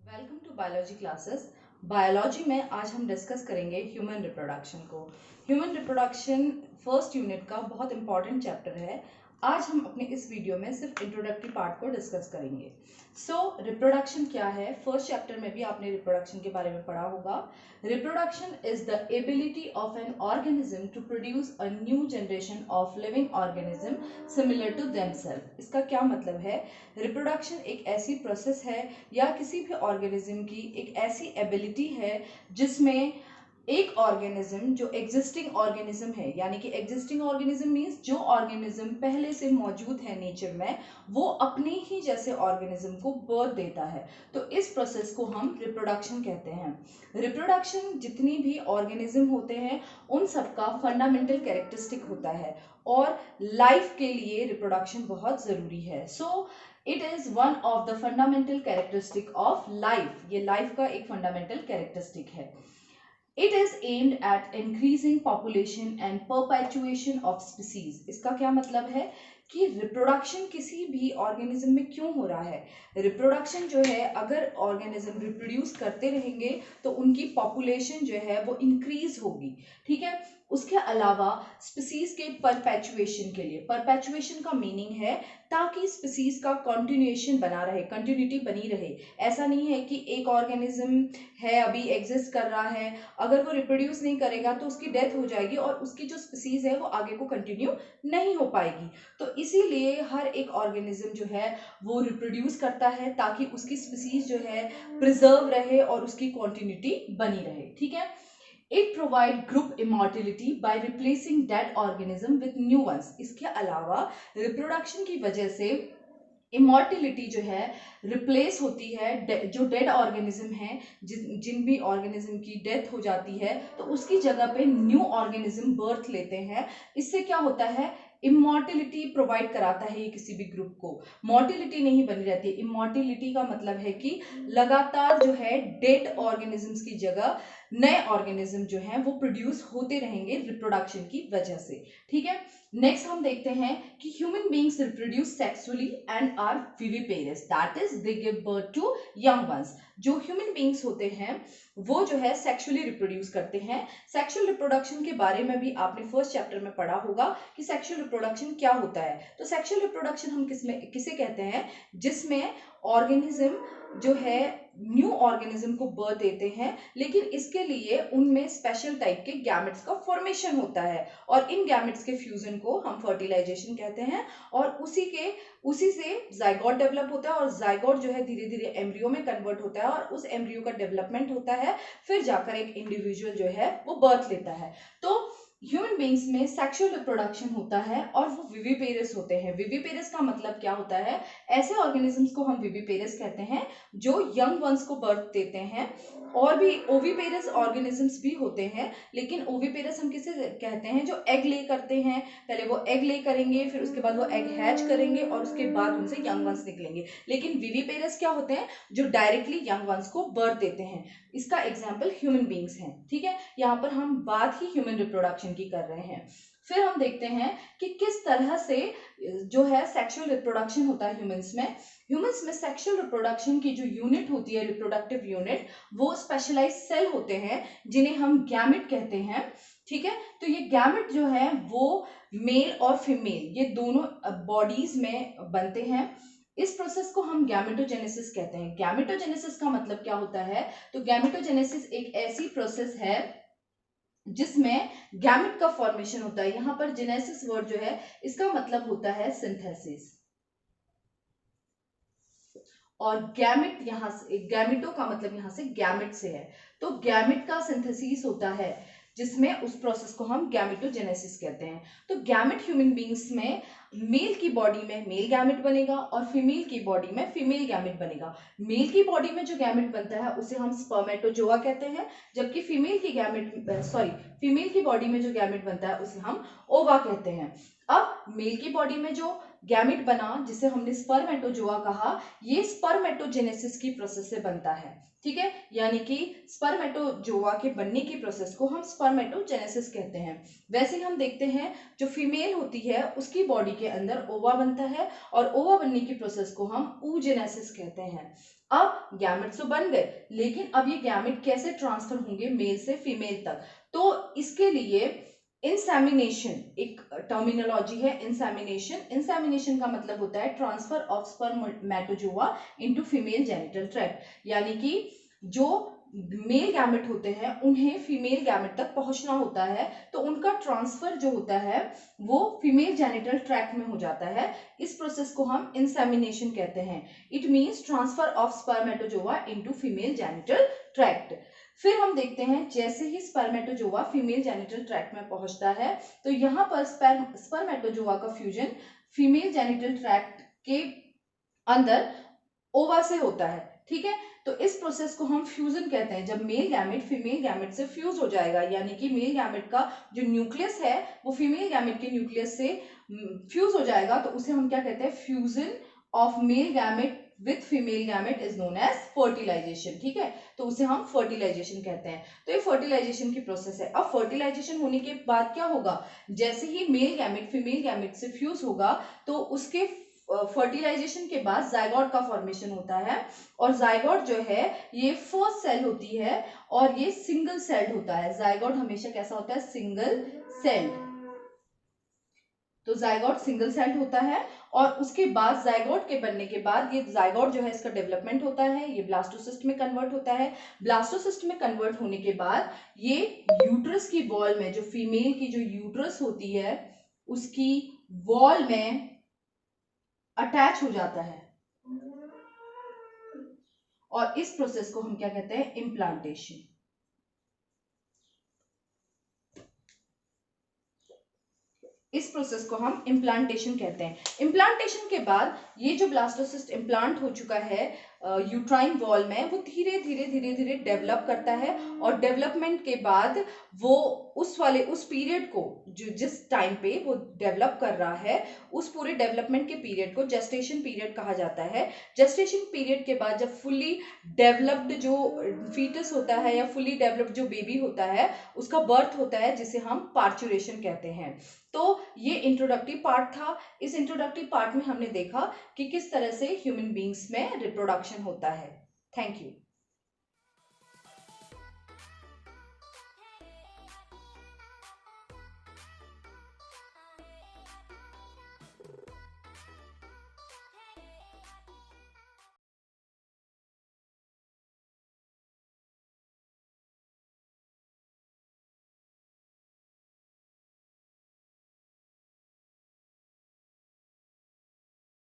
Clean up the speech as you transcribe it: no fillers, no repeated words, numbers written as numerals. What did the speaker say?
Welcome to biology classes. Biology में आज हम डिस्कस करेंगे ह्यूमन रिप्रोडक्शन को। ह्यूमन रिप्रोडक्शन फर्स्ट यूनिट का बहुत इंपॉर्टेंट चैप्टर है। आज हम अपने इस वीडियो में सिर्फ इंट्रोडक्टरी पार्ट को डिस्कस करेंगे। रिप्रोडक्शन क्या है? फर्स्ट चैप्टर में भी आपने रिप्रोडक्शन के बारे में पढ़ा होगा। Reproduction is the ability of an organism to produce a new generation of living organism similar to themselves. इसका क्या मतलब है? रिप्रोडक्शन एक ऐसी प्रोसेस है या किसी भी ऑर्गेनिज्म की एक ऐसी एबिलिटी है जिसमें एक ऑर्गेनिज्म जो एग्जिस्टिंग ऑर्गेनिज्म है, यानी कि एग्जिस्टिंग ऑर्गेनिज्म मीन्स जो ऑर्गेनिज्म पहले से मौजूद है नेचर में, वो अपने ही जैसे ऑर्गेनिज्म को बर्थ देता है। तो इस प्रोसेस को हम रिप्रोडक्शन कहते हैं। रिप्रोडक्शन जितनी भी ऑर्गेनिज्म होते हैं उन सबका फंडामेंटल कैरेक्टरिस्टिक होता है और लाइफ के लिए रिप्रोडक्शन बहुत जरूरी है। It is one of the fundamental characteristic of life. ये लाइफ का एक फंडामेंटल कैरेक्टरिस्टिक है। It is aimed at increasing population and perpetuation of species. इसका क्या मतलब है कि रिप्रोडक्शन किसी भी ऑर्गेनिज्म में क्यों हो रहा है? रिप्रोडक्शन जो है, अगर ऑर्गेनिज्म रिप्रोड्यूस करते रहेंगे तो उनकी पॉपुलेशन जो है वो इंक्रीज होगी। ठीक है। उसके अलावा स्पीसीज के परपेचुएशन के लिए, परपेचुएशन का मीनिंग है ताकि स्पीसीज का कंटिन्यूएशन बना रहे, कंटिन्यूटी बनी रहे। ऐसा नहीं है कि एक ऑर्गेनिज्म है अभी एग्जिस्ट कर रहा है, अगर वो रिप्रोड्यूस नहीं करेगा तो उसकी डेथ हो जाएगी और उसकी जो स्पीसीज है वो आगे को कंटिन्यू नहीं हो पाएगी। तो इसीलिए हर एक ऑर्गेनिज्म जो है वो रिप्रोड्यूस करता है ताकि उसकी स्पीसीज जो है प्रिजर्व रहे और उसकी कंटिन्यूटी बनी रहे। ठीक है। It provide group immortality by replacing dead organism with new ones. इसके अलावा रिप्रोडक्शन की वजह से इमॉर्टिलिटी जो है रिप्लेस होती है। जो डेड ऑर्गेनिज्म है, जिन भी ऑर्गेनिज्म की डेथ हो जाती है तो उसकी जगह पे न्यू ऑर्गेनिज्म बर्थ लेते हैं। इससे क्या होता है? इमॉर्टिलिटी प्रोवाइड कराता है ये किसी भी ग्रुप को। मॉर्टिलिटी नहीं बनी रहती है। इमॉर्टिलिटी का मतलब है कि लगातार जो है डेड ऑर्गेनिजम्स की जगह नए ऑर्गेनिज्म जो है वो प्रोड्यूस होते रहेंगे रिप्रोडक्शन की वजह से। ठीक है। नेक्स्ट हम देखते हैं कि human beings reproduce sexually and are viviparous, that is they give birth to young ones. जो ह्यूमन बीइंग्स होते हैं वो जो है सेक्सुअली रिप्रोड्यूस करते हैं। सेक्सुअल रिप्रोडक्शन के बारे में भी आपने फर्स्ट चैप्टर में पढ़ा होगा कि सेक्सुअल रिप्रोडक्शन क्या होता है। तो सेक्सुअल रिप्रोडक्शन हम किसे कहते हैं? जिसमें ऑर्गेनिज्म जो है न्यू ऑर्गेनिज्म को बर्थ देते हैं, लेकिन इसके लिए उनमें स्पेशल टाइप के गैमेट्स का फॉर्मेशन होता है और इन गैमेट्स के फ्यूजन को हम फर्टिलाइजेशन कहते हैं और उसी से जाइगोट डेवलप होता है और जाइगोट जो है धीरे धीरे एम्ब्रियो में कन्वर्ट होता है और उस एम्ब्रियो का डेवलपमेंट होता है, फिर जाकर एक इंडिविजुअल जो है वो बर्थ लेता है। तो ह्यूमन बींग्स में सेक्सुअल रिप्रोडक्शन होता है और वो विविपेरस होते हैं। विविपेरस का मतलब क्या होता है? ऐसे ऑर्गेनिजम्स को हम विविपेरस कहते हैं जो यंग वंस को बर्थ देते हैं। और भी ओविपेरस ऑर्गेनिजम्स भी होते हैं, लेकिन ओविपेरस हम किसे कहते हैं? जो एग ले करते हैं। पहले वो एग ले करेंगे, फिर उसके बाद वो एग हैच करेंगे और उसके बाद उनसे यंग वंस निकलेंगे। लेकिन विविपेरस क्या होते हैं? जो डायरेक्टली यंग वंस को बर्थ देते हैं। इसका एग्जाम्पल ह्यूमन बींग्स हैं। ठीक है। यहाँ पर हम बात ही ह्यूमन रिप्रोडक्शन की कर रहे हैं। फिर हम देखते हैं कि किस तरह से जो है सेक्सुअल रिप्रोडक्शन होता है ह्यूमंस में। ह्यूमंस में सेक्सुअल रिप्रोडक्शन की जो यूनिट होती है, रिप्रोडक्टिव यूनिट, वो स्पेशलाइज सेल होते हैं जिन्हें हम गैमेट कहते हैं। ठीक है। तो ये गैमेट जो है वो मेल और फीमेल ये दोनों बॉडीज में बनते हैं। इस प्रोसेस को हम गैमेटोजेनेसिस कहते हैं। गैमेटोजेनेसिस का मतलब क्या होता है? तो गैमेटोजेनेसिस एक ऐसी प्रोसेस है जिसमें गैमेट का फॉर्मेशन होता है। यहां पर जेनेसिस वर्ड जो है इसका मतलब होता है सिंथेसिस, और गैमेट यहां से, गैमेटो का मतलब यहां से गैमेट से है। तो गैमेट का सिंथेसिस होता है जिसमें उस प्रोसेस को हम गैमेटोजेनेसिस कहते हैं। तो गैमेट ह्यूमन बींग्स में मेल की बॉडी में मेल गैमेट बनेगा और फीमेल की बॉडी में फीमेल गैमेट बनेगा। मेल की बॉडी में जो गैमेट बनता है उसे हम स्पर्मेटोजोआ कहते हैं, जबकि फीमेल की बॉडी में जो गैमेट बनता है उसे हम ओवा कहते हैं। अब मेल की बॉडी में जो गैमेट बना जिसे हमने स्पर्मेटोजोआ कहा, ये स्पर्मेटोजेनेसिस की प्रोसेस से बनता है, ठीक है, यानी कि स्पर्मेटोजोआ के बनने की प्रोसेस को हम स्पर्मेटोजेनेसिस कहते हैं। वैसे ही हम देखते हैं जो फीमेल होती है उसकी बॉडी के अंदर ओवा बनता है और ओवा बनने की प्रोसेस को हम oogenesis कहते हैं। अब गैमेट्स तो बन गए, लेकिन अब ये गैमेट कैसे ट्रांसफर होंगे मेल से फीमेल तक, तो इसके लिए इंसेमिनेशन एक टर्मिनोलॉजी है। इंसेमिनेशन का मतलब होता है transfer of spermatozoa into female genital tract, यानी कि जो मेल गैमेट होते हैं उन्हें फीमेल गैमेट तक पहुंचना होता है, तो उनका ट्रांसफर जो होता है वो फीमेल जेनिटल ट्रैक्ट में हो जाता है। इस प्रोसेस को हम इंसेमिनेशन कहते हैं। It means transfer of spermatozoa into female genital tract. फिर हम देखते हैं जैसे ही स्पर्मेटोजोआ फीमेल जेनिटल ट्रैक्ट में पहुंचता है तो यहाँ पर स्पर्मेटोजोआ का फ्यूजन फीमेल जेनिटल ट्रैक्ट के अंदर ओवा से होता है, ठीक है। तो इस प्रोसेस को हम फ्यूजन कहते हैं। जब मेल गैमेट फीमेल गैमेट से फ्यूज हो जाएगा, यानी कि मेल गैमेट का जो न्यूक्लियस है वो फीमेल गैमेट के न्यूक्लियस से फ्यूज हो जाएगा, तो उसे हम क्या कहते हैं, fusion of male gamete with female gamete is known as fertilization, ठीक है। तो उसे हम फर्टिलाइजेशन कहते हैं। तो ये फर्टिलाइजेशन की प्रोसेस है। अब फर्टिलाइजेशन होने के बाद क्या होगा, जैसे ही मेल गैमेट फीमेल गैमेट से फ्यूज होगा तो उसके फर्टिलाइजेशन के बाद जाइगोट का फॉर्मेशन होता है, और जाइगोट जो है ये फर्स्ट सेल होती है और ये सिंगल सेल्ड होता है। जाइगोट हमेशा कैसा होता है, सिंगल सेल्ड। तो जाइगोट सिंगल सेल्ड होता है और उसके बाद जाइगोट के बनने के बाद ये जाइगोट जो है इसका डेवलपमेंट होता है, ये ब्लास्टोसिस्ट में कन्वर्ट होता है। ब्लास्टोसिस्ट में कन्वर्ट होने के बाद ये यूट्रस की वॉल में, जो फीमेल की जो यूट्रस होती है उसकी वॉल में अटैच हो जाता है, और इस प्रोसेस को हम क्या कहते हैं, इम्प्लांटेशन। इस प्रोसेस को हम इम्प्लांटेशन कहते हैं। इम्प्लांटेशन के बाद ये जो ब्लास्टोसिस्ट इम्प्लांट हो चुका है यूट्राइन वॉल में, वो धीरे धीरे डेवलप करता है, और डेवलपमेंट के बाद वो उस पीरियड को जो जिस टाइम पे वो डेवलप कर रहा है उस पूरे डेवलपमेंट के पीरियड को जेस्टेशन पीरियड कहा जाता है। जेस्टेशन पीरियड के बाद जब फुल्ली डेवलप्ड जो फीटस होता है या फुल्ली डेवलप्ड जो बेबी होता है उसका बर्थ होता है, जिसे हम पार्चुरेशन कहते हैं। तो ये इंट्रोडक्टिव पार्ट था। इस इंट्रोडक्टिव पार्ट में हमने देखा कि किस तरह से ह्यूमन बींग्स में रिप्रोडक्शन होता है। Thank you.